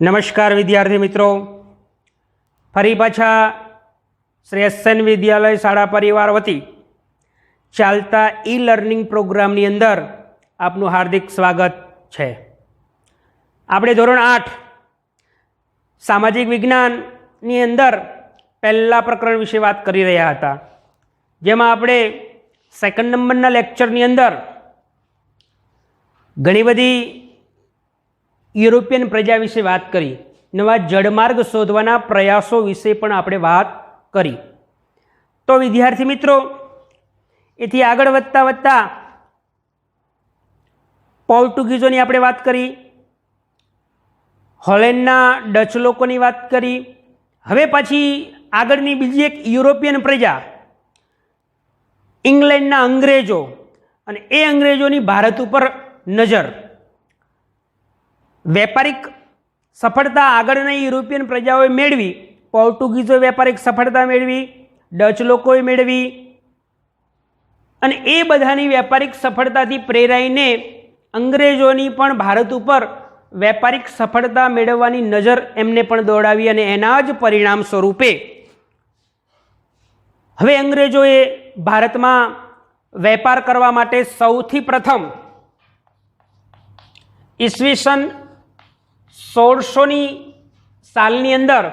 નમસ્કાર વિદ્યાર્થી મિત્રો, ફરી પાછા શ્રી એસએન વિદ્યાલય શાળા પરિવાર વતી ચાલતા ઈ લર્નિંગ પ્રોગ્રામની અંદર આપનું હાર્દિક સ્વાગત છે। આપણે ધોરણ 8 સામાજિક વિજ્ઞાનની અંદર પહેલા પ્રકરણ વિશે વાત કરી રહ્યા હતા, જેમાં આપણે સેકન્ડ નંબરના લેક્ચરની અંદર ઘણી બધી યુરોપિયન પ્રજા વિશે વાત કરી, નવા જળમાર્ગ શોધવાના પ્રયાસો વિશે પણ આપણે વાત કરી। તો વિદ્યાર્થી મિત્રો, એથી આગળ વધતા વધતા પોર્ટુગીઝોની આપણે વાત કરી, હોલેન્ડના ડચ લોકોની વાત કરી। હવે પછી આગળની બીજી એક યુરોપિયન પ્રજા ઇંગ્લેન્ડના અંગ્રેજો, અને એ અંગ્રેજોની ભારત ઉપર નજર। વેપારિક સફળતા આગળની યુરોપિયન પ્રજાઓએ મેળવી, પોર્ટુગીઝોએ વેપારિક સફળતા મેળવી, ડચ લોકોએ મેળવી, અને એ બધાની વેપારિક સફળતાથી પ્રેરાઈને અંગ્રેજોની પણ ભારત ઉપર વેપારિક સફળતા મેળવવાની નજર એમને પણ દોડાવી, અને એના જ પરિણામ સ્વરૂપે હવે અંગ્રેજોએ ભારતમાં વેપાર કરવા માટે સૌથી પ્રથમ ઈસવીસન 1600ની સાલની અંદર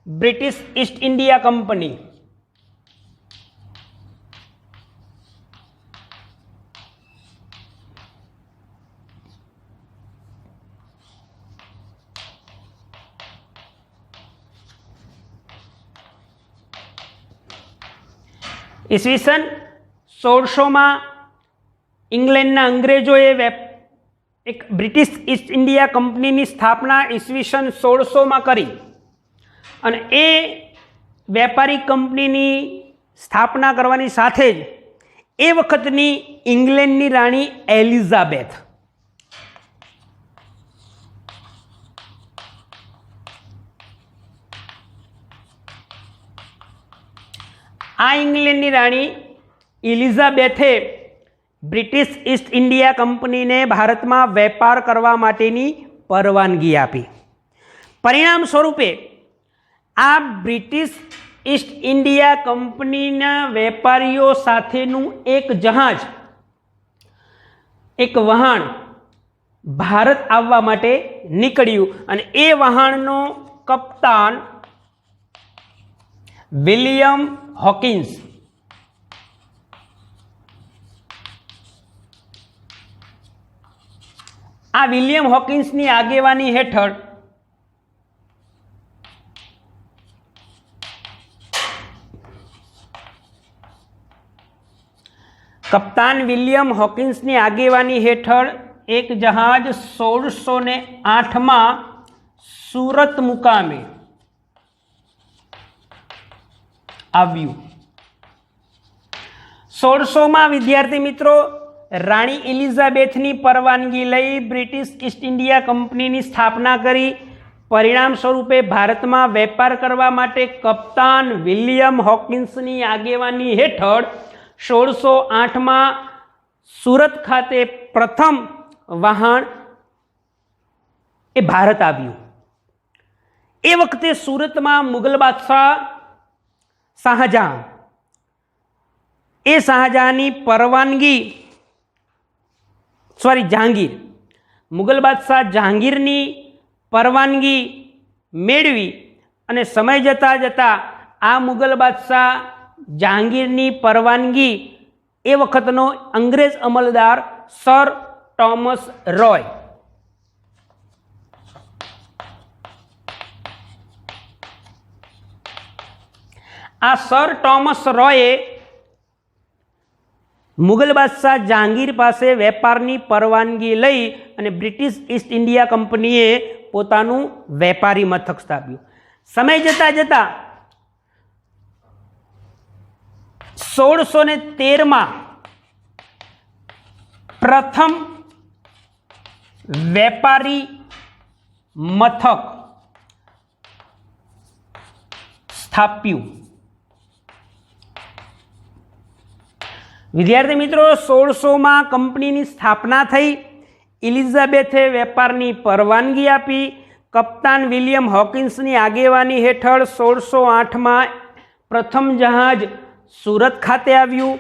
બ્રિટિશ ઈસ્ટ ઇન્ડિયા કંપની ઈસવીસન 1600માં ઇંગ્લેન્ડના અંગ્રેજોએ એક બ્રિટિશ ઈસ્ટ ઇન્ડિયા કંપનીની સ્થાપના ઈસવીસન 1600માં કરી, અને એ વેપારી કંપનીની સ્થાપના કરવાની સાથે જ એ વખતની ઇંગ્લેન્ડની રાણી એલિઝાબેથ ઇંગ્લેન્ડની રાણી એલિઝાબેથે બ્રિટિશ ઈસ્ટ ઇન્ડિયા કંપનીને ભારતમાં વેપાર કરવા માટેની પરવાનગી આપી। પરિણામ સ્વરૂપે આ બ્રિટિશ ઈસ્ટ ઇન્ડિયા કંપનીના વેપારીઓ સાથેનું એક જહાજ, એક વહાણ ભારત આવવા માટે નીકળ્યું, અને એ વહાણનો કપ્તાન વિલિયમ હોકિન્સ વિલિયમ હોકિન્સની આગેવાની હેઠળ કપ્તાન વિલિયમ હોકિન્સની આગેવાની હેઠળ એક જહાજ 1608માં સુરત મુકામે આવ્યું। 1600માં વિદ્યાર્થી મિત્રો, રાણી એલિઝાબેથની પરવાનગી લઈ બ્રિટિશ ઈસ્ટ ઇન્ડિયા કંપનીની સ્થાપના કરી। પરિણામ સ્વરૂપે ભારતમાં વેપાર કરવા માટે કપ્તાન વિલિયમ હોકિન્સની આગેવાની હેઠળ 1608માં સુરત ખાતે પ્રથમ વહાણ એ ભારત આવ્યું। એ વખતે સુરતમાં મુગલ બાદશાહ શાહજહાંની પરવાનગી જહાંગીર, મુગલ બાદશાહ જહાંગીરની પરવાનગી મેળવી, અને સમય જતાં જતાં આ મુગલ બાદશાહ જહાંગીરની પરવાનગી એ વખતનો અંગ્રેજ અમલદાર sir Thomas Roe sir Thomas રોયે મુગલ બાદશાહ જહાંગીર પાસે વેપારની પરવાનગી લઈ અને બ્રિટિશ ઈસ્ટ ઇન્ડિયા કંપનીએ પોતાનું વેપારી મથક સ્થાપ્યું। સમય જતાં જતાં 1613માં પ્રથમ વેપારી મથક સ્થાપ્યું। વિદ્યાર્થી મિત્રો, 1600માં કંપનીની સ્થાપના થઈ, એલિઝાબેથે વેપારની પરવાનગી આપી, કપ્તાન વિલિયમ હોકિન્સની આગેવાની હેઠળ 1608માં પ્રથમ જહાજ સુરત ખાતે આવ્યું.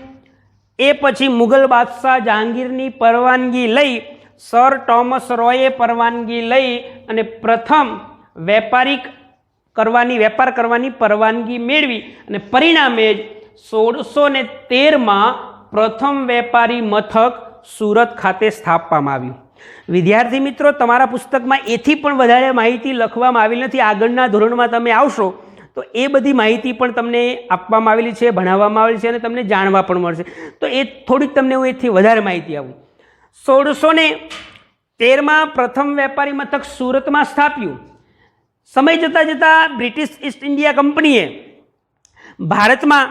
એ પછી મુગલ બાદશાહ જહાંગીરની પરવાનગી લઈ સર ટોમસ રોયે પરવાનગી લઈ અને પ્રથમ વેપાર કરવાની પરવાનગી મેળવી અને પરિણામે 1613માં પ્રથમ વેપારી મથક સુરત ખાતે સ્થાપવામાં આવ્યું. વિદ્યાર્થી મિત્રો, તમારા પુસ્તકમાં એથી પણ વધારે માહિતી લખવામાં આવેલી નથી. આગળના ધોરણમાં તમે આવશો તો એ બધી માહિતી પણ તમને આપવામાં આવેલી છે, ભણાવવામાં આવેલી છે અને તમને જાણવા પણ મળશે. તો એ થોડીક તમને હું એથી વધારે માહિતી આપું. 1613માં પ્રથમ વેપારી મથક સુરતમાં સ્થાપ્યું. સમય જતાં જતાં બ્રિટિશ ઈસ્ટ ઇન્ડિયા કંપનીએ ભારતમાં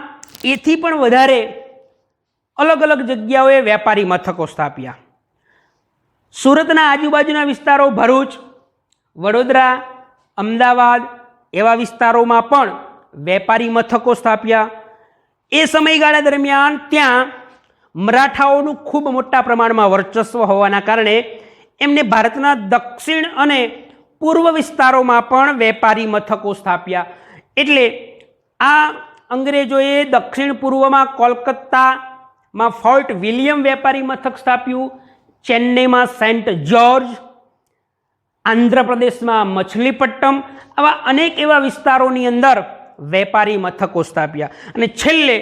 એથી પણ વધારે અલગ અલગ જગ્યાઓએ વેપારી મથકો સ્થાપ્યા. સુરતના આજુબાજુના વિસ્તારો ભરૂચ, વડોદરા, અમદાવાદ એવા વિસ્તારોમાં પણ વેપારી મથકો સ્થાપ્યા. એ સમયગાળા દરમિયાન ત્યાં મરાઠાઓનું ખૂબ મોટા પ્રમાણમાં વર્ચસ્વ હોવાના કારણે એમને ભારતના દક્ષિણ અને પૂર્વ વિસ્તારોમાં પણ વેપારી મથકો સ્થાપ્યા. એટલે આ અંગ્રેજોએ દક્ષિણ પૂર્વમાં કોલકાતામાં ફોર્ટ વિલિયમ વેપારી મથક સ્થાપ્યું, ચેન્નઈમાં સેન્ટ જ્યોર્જ, આંધ્રપ્રદેશમાં મછલીપટ્ટમ, આવા અનેક એવા વિસ્તારોની અંદર વેપારી મથકો સ્થાપ્યા. અને છેલ્લે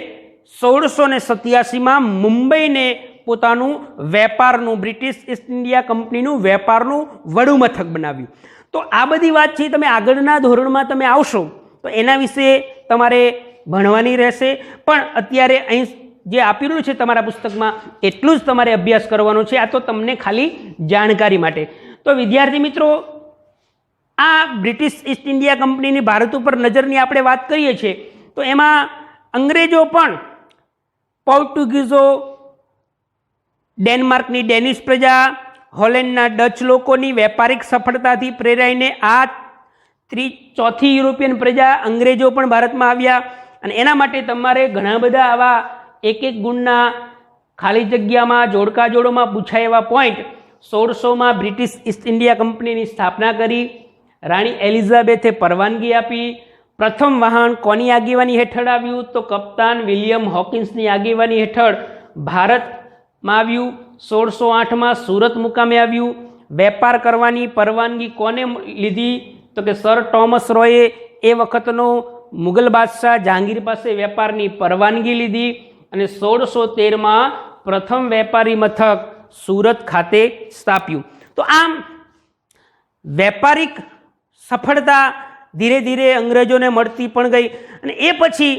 1687માં મુંબઈને પોતાનું વેપારનું, બ્રિટિશ ઈસ્ટ ઇન્ડિયા કંપનીનું વેપારનું વડું મથક બનાવ્યું. તો આ બધી વાત છે, તમે આગળના ધોરણમાં તમે આવશો તો એના વિશે તમારે ભણવાની રહેશે. પણ અત્યારે અહીં જે આપેલું છે તમારા પુસ્તકમાં એટલું જ તમારે અભ્યાસ કરવાનો છે. આ તો તમને ખાલી જાણકારી માટે. તો વિદ્યાર્થી મિત્રો, આ બ્રિટિશ ઈસ્ટ ઇન્ડિયા કંપનીની ભારત ઉપર નજરની આપણે વાત કરીએ છીએ તો એમાં અંગ્રેજો પણ પોર્ટુગીઝો, ડેનમાર્કની ડેનિશ પ્રજા, હોલેન્ડના ડચ લોકોની વેપારિક સફળતાથી પ્રેરાઈને આ ચોથી યુરોપિયન પ્રજા અંગ્રેજો પણ ભારતમાં આવ્યા. અને એના માટે તમારે ઘણા બધા આવા એક ગુણના ખાલી જગ્યામાં જોડકા જોડોમાં પૂછાય એવા પોઈન્ટ. 1600માં બ્રિટિશ ઈસ્ટ ઇન્ડિયા કંપનીની સ્થાપના કરી, રાણી એલિઝાબેથે પરવાનગી આપી. પ્રથમ વહાણ કોની આગેવાની હેઠળ આવ્યું? તો કપ્તાન વિલિયમ હોકિન્સની આગેવાની હેઠળ ભારતમાં આવ્યું. 1608માં સુરત મુકામે આવ્યું. વેપાર કરવાની પરવાનગી કોને લીધી? તો કે સર ટોમસ રોયે એ વખતનો મુગલ બાદશાહ જહાંગીર પાસે વેપારની પરવાનગી લીધી અને 1613માં પ્રથમ વેપારી મથક સુરત ખાતે સ્થાપ્યું. તો આમ વેપારિક સફળતા ધીરે ધીરે અંગ્રેજોને મળતી પણ ગઈ. અને એ પછી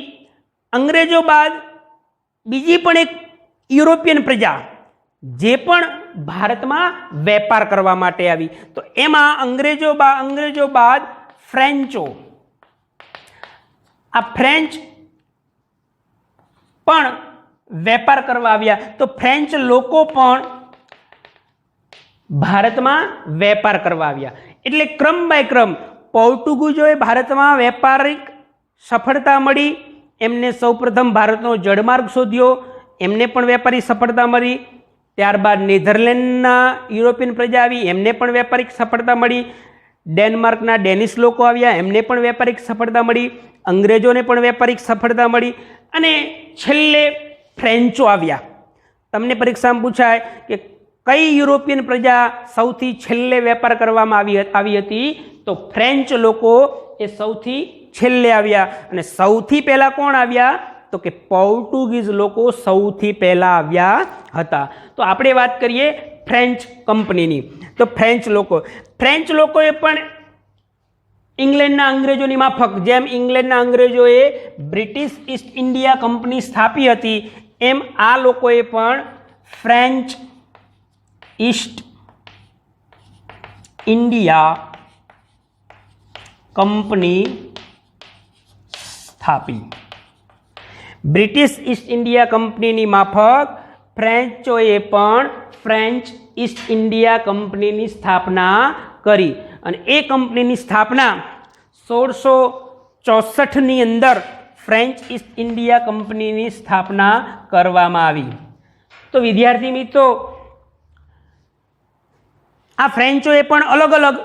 અંગ્રેજો બાદ બીજી પણ એક યુરોપિયન પ્રજા જે પણ ભારતમાં વેપાર કરવા માટે આવી. તો એમાં અંગ્રેજો બાદ ફ્રેન્ચો, આ ફ્રેન્ચ પણ વેપાર કરવા આવ્યા. તો ફ્રેન્ચ લોકો પણ ભારતમાં વેપાર કરવા આવ્યા. એટલે ક્રમ બાય ક્રમ પોર્ટુગીઝોએ ભારતમાં વેપારિક સફળતા મળી, એમને સૌપ્રથમ ભારતનો જળમાર્ગ શોધ્યો, એમને પણ વેપારી સફળતા મળી. ત્યારબાદ નેધરલેન્ડના યુરોપિયન પ્રજા આવી, એમને પણ વેપારિક સફળતા મળી. ડેનમાર્કના ડેનિશ લોકો આવ્યા, એમને પણ વેપારિક સફળતા મળી. અંગ્રેજોને પણ વેપારિક સફળતા મળી. અને છેલ્લે ફ્રેન્ચો આવ્યા. તમને પરીક્ષામાં પૂછાય કે કઈ યુરોપિયન પ્રજા સૌથી છેલ્લે વેપાર કરવામાં આવી હતી? તો ફ્રેન્ચ લોકો એ સૌથી છેલ્લે આવ્યા. અને સૌથી પહેલાં કોણ આવ્યા? તો કે પોર્ટુગીઝ લોકો સૌથી પહેલાં આવ્યા હતા. તો આપણે વાત કરીએ ફ્રેન્ચ કંપનીની. તો ફ્રેન્ચ લોકોએ પણ ઇંગ્લેન્ડના અંગ્રેજોની માફક, જેમ ઇંગ્લેન્ડના અંગ્રેજોએ બ્રિટિશ ઈસ્ટ ઇન્ડિયા કંપની સ્થાપી હતી, એમ આ લોકોએ પણ ફ્રેન્ચ ઈસ્ટ ઇન્ડિયા કંપની સ્થાપી. બ્રિટિશ ઈસ્ટ ઇન્ડિયા કંપનીની માફક ફ્રેન્ચોએ પણ ફ્રેન્ચ ઈસ્ટ ઇન્ડિયા કંપનીની સ્થાપના કરી. અને એ કંપનીની સ્થાપના 1664ની અંદર ફ્રેન્ચ ઈસ્ટ ઇન્ડિયા કંપનીની સ્થાપના કરવામાં આવી. તો વિદ્યાર્થી મિત્રો, આ ફ્રેન્ચોએ પણ અલગ અલગ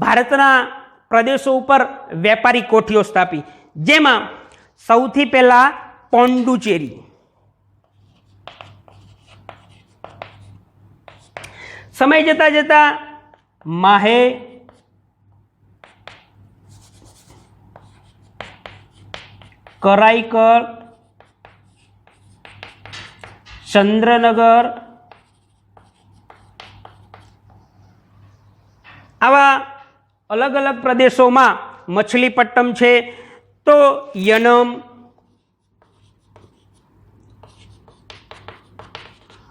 ભારતના પ્રદેશો ઉપર વેપારી કોઠીઓ સ્થાપી, જેમાં સૌથી પહેલા પોંડુચેરી, સમય જતા જતા માહે, કરાઈકલ, ચંદ્રનગર, આવા અલગ અલગ પ્રદેશોમાં મછલીપટ્ટમ છે, તો યનમ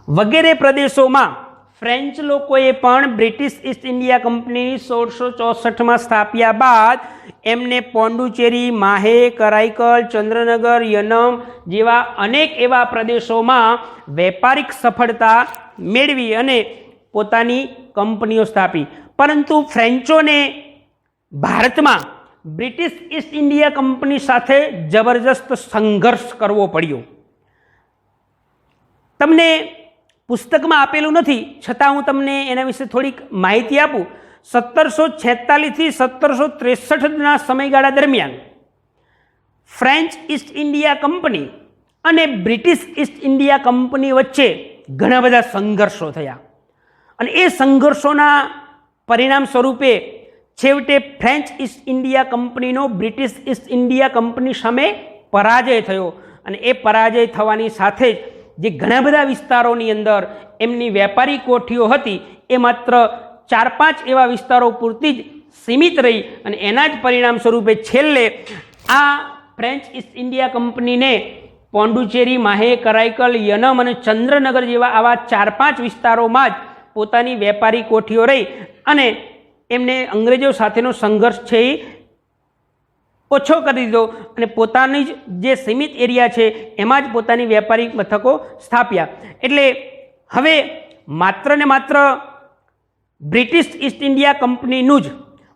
વગેરે પ્રદેશોમાં ફ્રેન્ચ લોકોએ પણ બ્રિટિશ ઈસ્ટ ઇન્ડિયા કંપની 1664માં સ્થાપ્યા બાદ એમને પોંડુચેરી, માહે, કરાઈકલ, ચંદ્રનગર, યનમ જેવા અનેક એવા પ્રદેશોમાં વેપારિક સફળતા મેળવી અને પોતાની કંપનીઓ સ્થાપી. પરંતુ ફ્રેન્ચોને ભારતમાં બ્રિટિશ ઈસ્ટ ઇન્ડિયા કંપની સાથે જબરજસ્ત સંઘર્ષ કરવો પડ્યો. તમને પુસ્તકમાં આપેલું નથી, છતાં હું તમને એના વિશે થોડીક માહિતી આપું. 1746 થી 1763ના સમયગાળા દરમિયાન ફ્રેન્ચ ઈસ્ટ ઇન્ડિયા કંપની અને બ્રિટિશ ઈસ્ટ ઇન્ડિયા કંપની વચ્ચે ઘણા બધા સંઘર્ષો થયા અને એ સંઘર્ષોના પરિણામ સ્વરૂપે છેવટે ફ્રેન્ચ ઈસ્ટ ઇન્ડિયા કંપનીનો બ્રિટિશ ઈસ્ટ ઇન્ડિયા કંપની સામે પરાજય થયો અને એ પરાજય થવાની સાથે જ જે ઘણા બધા વિસ્તારોની અંદર એમની વેપારી કોઠીઓ હતી એ માત્ર 4-5 એવા વિસ્તારો પૂરતી જ સીમિત રહી અને એના જ પરિણામ સ્વરૂપે છેલ્લે આ ફ્રેન્ચ ઈસ્ટ ઇન્ડિયા કંપનીને પોંડુચેરી, માહે, કરાઈકલ, યનમ અને ચંદ્રનગર જેવા આવા 4-5 વિસ્તારોમાં જ પોતાની વેપારી કોઠીઓ રહી અને એમને અંગ્રેજો સાથેનો સંઘર્ષ છે એ ઓછો કરી દીધો અને પોતાની જ જે સીમિત એરિયા છે એમાં જ પોતાની વેપારી મથકો સ્થાપ્યા. એટલે હવે માત્ર ને માત્ર બ્રિટિશ ઈસ્ટ ઇન્ડિયા કંપનીનું જ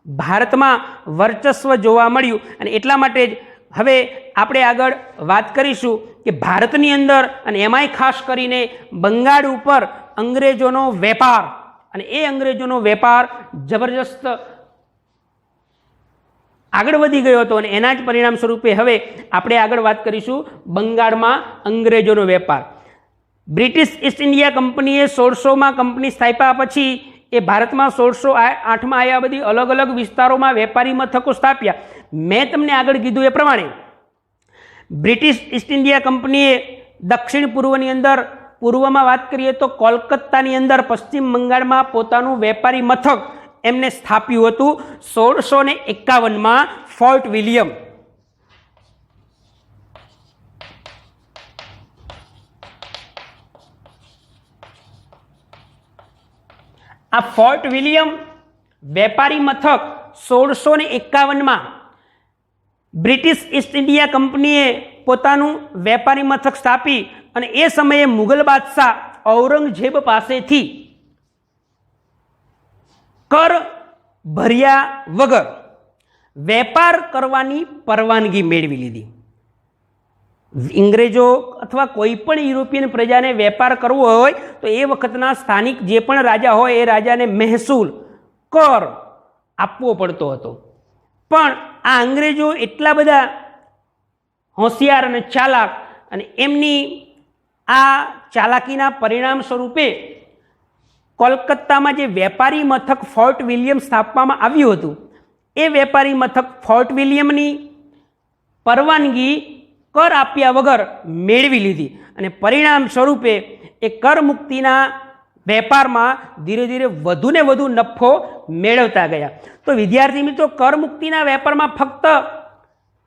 ભારતમાં વર્ચસ્વ જોવા મળ્યું અને એટલા માટે જ હવે આપણે આગળ વાત કરીશું કે ભારતની અંદર અને એમાંય ખાસ કરીને બંગાળ ઉપર અંગ્રેજોનો વેપાર અને એ અંગ્રેજોનો વેપાર જબરજસ્ત આગળ વધી ગયો હતો અને એના જ પરિણામ સ્વરૂપે હવે આપણે આગળ વાત કરીશું બંગાળમાં અંગ્રેજોનો વેપાર. બ્રિટિશ ઈસ્ટ ઇન્ડિયા કંપનીએ 1600માં કંપની સ્થાપ્યા પછી એ ભારતમાં 1608માં આવ્યા બધી અલગ અલગ વિસ્તારોમાં વેપારી મથકો સ્થાપ્યા. મેં તમને આગળ કીધું એ પ્રમાણે બ્રિટિશ ઈસ્ટ ઇન્ડિયા કંપનીએ દક્ષિણ પૂર્વની અંદર, પૂર્વમાં વાત કરીએ તો કોલકાતાની અંદર, પશ્ચિમ બંગાળમાં પોતાનું વેપારી મથક એમને સ્થાપ્યું હતું 1651માં ફોર્ટ વિલિયમ. આ ફોર્ટ વિલિયમ વેપારી મથક 1651માં બ્રિટિશ ઈસ્ટ ઇન્ડિયા કંપનીએ પોતાનું વેપારી મથક સ્થાપી અને એ સમયે મુગલ બાદશાહ ઔરંગઝેબ પાસેથી કર ભર્યા વગર વેપાર કરવાની પરવાનગી મેળવી લીધી. અંગ્રેજો અથવા કોઈ પણ યુરોપિયન પ્રજાને વેપાર કરવો હોય તો એ વખતના સ્થાનિક જે પણ રાજા હોય એ રાજાને મહેસૂલ, કર આપવો પડતો હતો. પણ આ અંગ્રેજો એટલા બધા હોશિયાર અને ચાલાક અને એમની આ ચાલાકીના પરિણામ સ્વરૂપે કોલકાતામાં જે વેપારી મથક ફોર્ટ વિલિયમ સ્થાપવામાં આવ્યું હતું એ વેપારી મથક ફોર્ટ વિલિયમની પરવાનગી કર આપ્યા વગર મેળવી લીધી અને પરિણામ સ્વરૂપે એ કર મુક્તિના વેપારમાં ધીરે ધીરે વધુને વધુ નફો મેળવતા ગયા. તો વિદ્યાર્થી મિત્રો, કર મુક્તિના વેપારમાં ફક્ત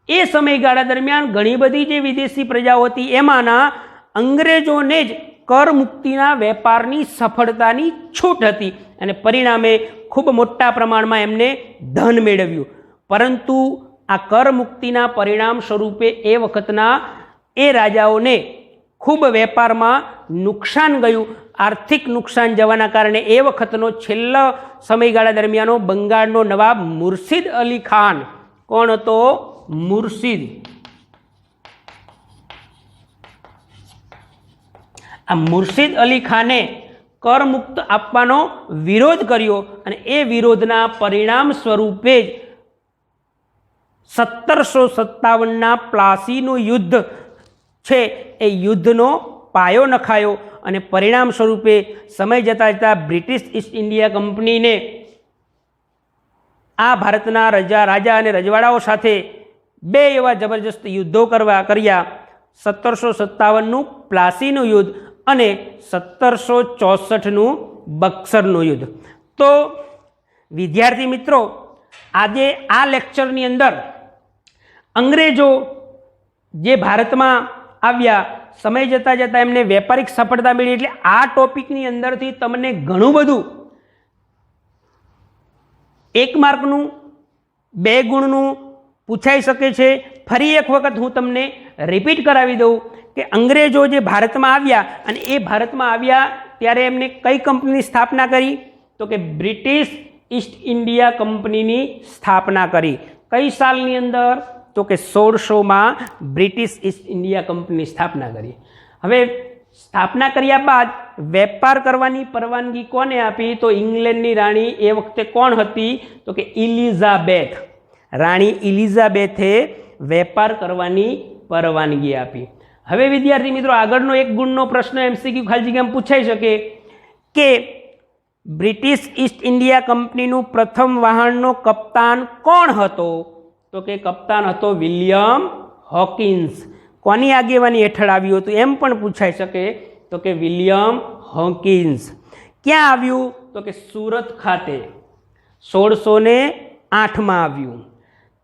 એ સમયગાળા દરમિયાન ઘણી બધી જે વિદેશી પ્રજાઓ હતી એમાંના અંગ્રેજોને જ કર મુક્તિના વેપારની સફળતાની છૂટ હતી અને પરિણામે ખૂબ મોટા પ્રમાણમાં એમને ધન મેળવ્યું. પરંતુ આ કર મુક્તિના પરિણામ સ્વરૂપે એ વખતના એ રાજાઓને ખૂબ વેપારમાં નુકસાન ગયું. આર્થિક નુકસાન જવાના કારણે એ વખતનો છેલ્લો સમયગાળા દરમિયાનનો બંગાળનો નવાબ મુર્શિદ અલી ખાન, કોણ હતો? મુર્શિદ. આ મુર્શિદ અલી ખાને કરમુક્ત આપવાનો વિરોધ કર્યો અને એ વિરોધના પરિણામ સ્વરૂપે જ 1757ના પ્લાસીનું યુદ્ધ છે એ યુદ્ધનો પાયો નખાયો અને પરિણામ સ્વરૂપે સમય જતાં જતાં બ્રિટિશ ઈસ્ટ ઇન્ડિયા કંપનીને આ ભારતના રાજા અને રજવાડાઓ સાથે બે એવા જબરજસ્ત યુદ્ધો કર્યા. 1757નું પ્લાસીનું યુદ્ધ અને 1764નું બક્સરનું યુદ્ધ. તો વિદ્યાર્થી મિત્રો, આજે આ લેક્ચરની અંદર અંગ્રેજો જે ભારતમાં આવ્યા, સમય જતાં જતાં એમને વેપારિક સફળતા મળી, એટલે આ ટોપિકની અંદરથી તમને ઘણું બધું 1 માર્કનું 2 ગુણનું પૂછાઈ શકે છે. ફરી એક વખત હું તમને રિપીટ કરાવી દઉં કે અંગ્રેજો જે ભારતમાં આવ્યા અને એ ભારતમાં આવ્યા ત્યારે એમને કઈ કંપનીની સ્થાપના કરી? તો કે બ્રિટિશ ઈસ્ટ ઇન્ડિયા કંપનીની સ્થાપના કરી. કઈ સાલની અંદર? તો કે 1600માં બ્રિટિશ ઈસ્ટ ઇન્ડિયા કંપનીની સ્થાપના કરી. હવે સ્થાપના કર્યા બાદ વેપાર કરવાની પરવાનગી કોને આપી? તો ઇંગ્લેન્ડની રાણી એ વખતે કોણ હતી? તો કે ઇલિઝાબેથ. રાણી ઇલિઝાબેથે વેપાર કરવાની પરવાનગી આપી. હવે વિદ્યાર્થી મિત્રો, આગળનો 1 ગુણનો પ્રશ્ન MCQ ખાલી જગ્યામાં પૂછાઈ શકે કે બ્રિટિશ ઈસ્ટ ઇન્ડિયા કંપનીનું પ્રથમ વહાણનો કપ્તાન કોણ હતો? તો કે કપ્તાન હતો વિલિયમ હોકિન્સ. કોની આગેવાની હેઠળ આવ્યું હતું એમ પણ પૂછાઈ શકે. તો કે વિલિયમ હોકિન્સ. ક્યાં આવ્યું? તો કે સુરત ખાતે 1608માં આવ્યું.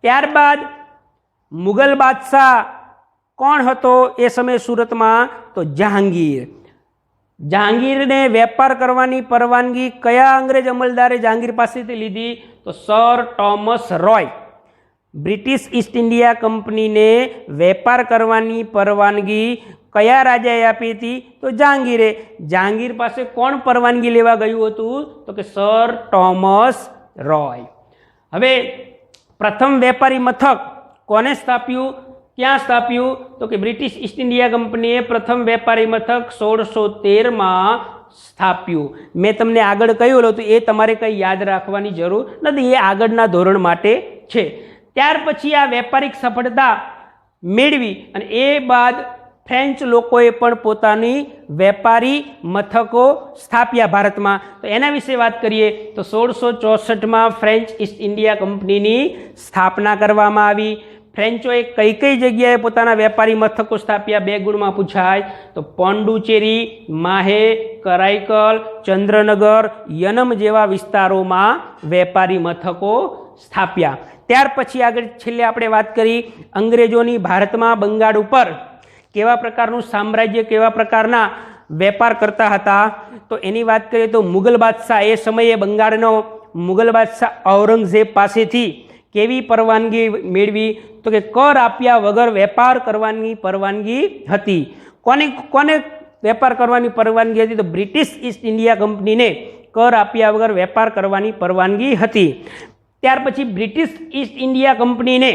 ત્યારબાદ મુગલ બાદશાહ કોણ હતો એ સમયે સુરતમાં? તો જહાંગીર. જહાંગીરને વેપાર કરવાની પરવાનગી કયા અંગ્રેજ અમલદારે જહાંગીર પાસેથી લીધી? તો sir Thomas Roy. British East India કંપનીને વેપાર કરવાની પરવાનગી કયા રાજાએ આપી હતી? તો જહાંગીરે. જહાંગીર પાસે કોણ પરવાનગી લેવા ગયું હતું? તો કે સર ટોમસ રોય. હવે પ્રથમ વેપારી મથક કોને સ્થાપ્યું? ક્યાં સ્થાપ્યું? તો કે બ્રિટિશ ઈસ્ટ ઇન્ડિયા કંપનીએ પ્રથમ વેપારી મથક 1613માં સ્થાપ્યું. મેં તમને આગળ કહ્યું હતું એ તમારે કંઈ યાદ રાખવાની જરૂર નથી, એ આગળના ધોરણ માટે છે. ત્યાર પછી આ વેપારિક સફળતા મેળવી અને એ બાદ ફ્રેન્ચ લોકોએ પણ પોતાની વેપારી મથકો સ્થાપ્યા ભારતમાં. તો એના વિશે વાત કરીએ તો 1664માં ફ્રેન્ચ ઈસ્ટ ઇન્ડિયા કંપનીની સ્થાપના કરવામાં આવી. ફ્રેન્ચોએ કઈ કઈ જગ્યાએ પોતાના વેપારી મથકો સ્થાપ્યા? 2 ગુણમાં પૂછાય. તો પોંડુચેરી, માહે, કરાઈકલ, ચંદ્રનગર, યનમ જેવા વિસ્તારોમાં વેપારી મથકો સ્થાપ્યા. ત્યાર પછી આગળ છેલ્લે આપણે વાત કરી અંગ્રેજોની ભારતમાં બંગાળ ઉપર કેવા પ્રકારનું સામ્રાજ્ય, કેવા પ્રકારના વેપાર કરતા હતા. તો એની વાત કરીએ તો મુગલ બાદશાહ, એ સમયે બંગાળનો મુગલ બાદશાહ ઔરંગઝેબ પાસેથી કેવી પરવાનગી મેળવી? તો કે કર આપ્યા વગર વેપાર કરવાની પરવાનગી હતી. કોને વેપાર કરવાની પરવાનગી હતી? તો બ્રિટિશ ઈસ્ટ ઇન્ડિયા કંપનીને કર આપ્યા વગર વેપાર કરવાની પરવાનગી હતી. ત્યાર પછી બ્રિટિશ ઈસ્ટ ઇન્ડિયા કંપનીને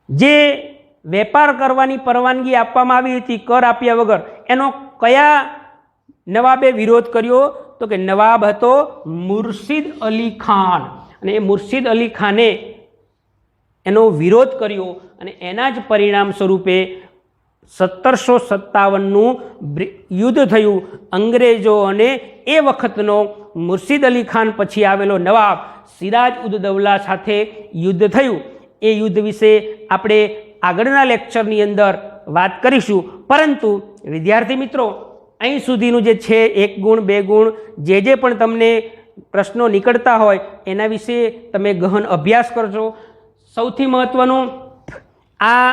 જે વેપાર કરવાની પરવાનગી આપવામાં આવી હતી કર આપ્યા વગર, એનો કયા નવાબે વિરોધ કર્યો? તો કે નવાબ હતો મુર્શિદ અલી ખાન. અને એ મુર્શિદ અલી ખાને એનો વિરોધ કર્યો અને એના જ પરિણામ સ્વરૂપે 1757નું યુદ્ધ થયું. અંગ્રેજો અને એ વખતનો મુર્શિદ અલી ખાન પછી આવેલો નવાબ સિરાજ ઉદ દૌલા સાથે યુદ્ધ થયું. એ યુદ્ધ વિશે આપણે આગળના લેક્ચરની અંદર વાત કરીશું. પરંતુ વિદ્યાર્થી મિત્રો, અહીં સુધીનું જે છે 1 ગુણ 2 ગુણ જે પણ તમને પ્રશ્નો નીકળતા હોય એના વિશે તમે ગહન અભ્યાસ કરજો. સૌથી મહત્વનું, આ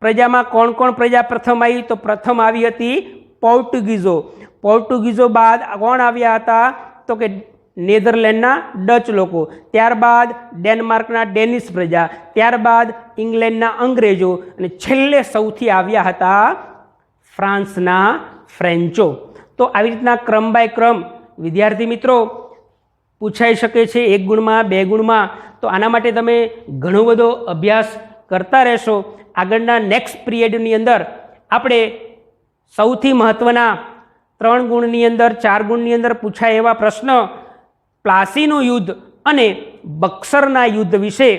પ્રજામાં કોણ કોણ પ્રજા પ્રથમ આવી? તો પ્રથમ આવી હતી પોર્ટુગીઝો. પોર્ટુગીઝો બાદ કોણ આવ્યા હતા? તો કે નેધરલેન્ડના ડચ લોકો, ત્યારબાદ ડેનમાર્કના ડેનિશ પ્રજા, ત્યારબાદ ઇંગ્લેન્ડના અંગ્રેજો અને છેલ્લે સૌથી આવ્યા હતા ફ્રાન્સના ફ્રેન્ચો. તો આવી રીતના ક્રમ બાય ક્રમ વિદ્યાર્થી મિત્રો પૂછાઈ શકે છે 1 ગુણમાં 2 ગુણમાં. તો આના માટે તમે ઘણો બધો અભ્યાસ કરતા રહેશો. આગળના નેક્સ્ટ પિરિયડની અંદર આપણે સૌથી મહત્ત્વના 3 ગુણની અંદર 4 ગુણની અંદર પૂછાય એવા પ્રશ્ન, પ્લાસીનું યુદ્ધ અને બક્સરના યુદ્ધ વિશે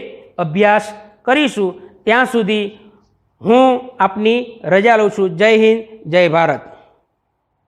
અભ્યાસ કરીશું. ત્યાં સુધી હું આપની રજા લઉં છું. જય હિન્દ, જય ભારત.